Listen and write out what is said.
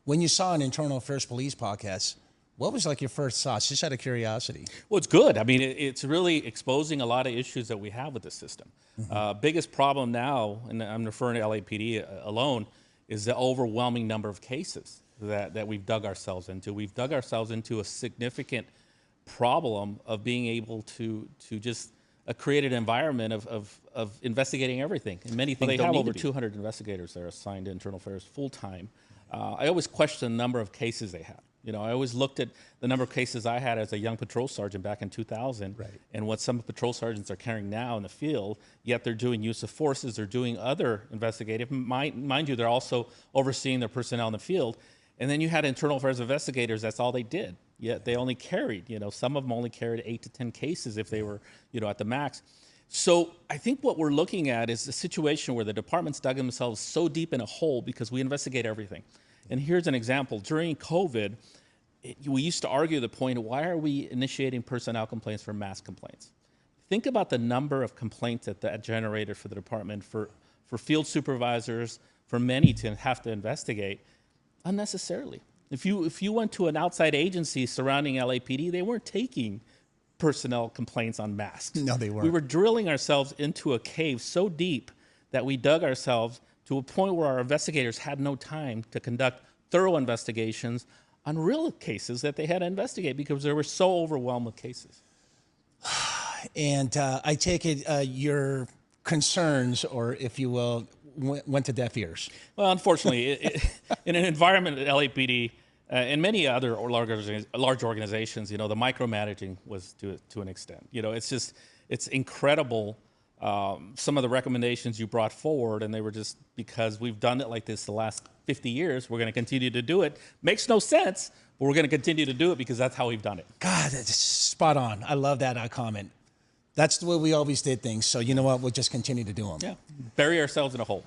When you saw an internal affairs police podcast, what was like your first thoughts, just out of curiosity? Well, it's good. I mean, it's really exposing a lot of issues that we have with the system. Biggest problem now, and I'm referring to LAPD alone, is the overwhelming number of cases that we've dug ourselves into. We've dug ourselves into a significant problem of being able to just create an environment of investigating everything. And many things they have over 200 investigators that are assigned to internal affairs full time. I always question the number of cases they have. You know, I always looked at the number of cases I had as a young patrol sergeant back in 2000 and what some patrol sergeants are carrying now in the field, yet they're doing use of forces, they're doing other investigative. Mind you, they're also overseeing their personnel in the field. And then you had internal affairs investigators, that's all they did. Yet they only carried, you know, some of them only carried 8 to 10 cases if they were, you know, at the max. So I think what we're looking at is a situation where the departments dug themselves so deep in a hole because we investigate everything. And here's an example. During COVID, we used to argue the point of why are we initiating personnel complaints for mass complaints? Think about the number of complaints that generated for the department, for field supervisors, for many to have to investigate unnecessarily. If you went to an outside agency surrounding LAPD, they weren't taking personnel complaints on masks. No, they weren't. We were drilling ourselves into a cave so deep that we dug ourselves to a point where our investigators had no time to conduct thorough investigations on real cases that they had to investigate because they were so overwhelmed with cases. And I take it your concerns, or if you will, went to deaf ears. Well, unfortunately, in an environment at LAPD and many other large organizations, you know, the micromanaging was to an extent. You know, it's incredible. Some of the recommendations you brought forward, and they were just because we've done it like this the last 50 years, we're going to continue to do it. Makes no sense, but we're going to continue to do it because that's how we've done it. God, that's spot on. I love that comment. That's the way we always did things. So you know what? We'll just continue to do them. Yeah, bury ourselves in a hole.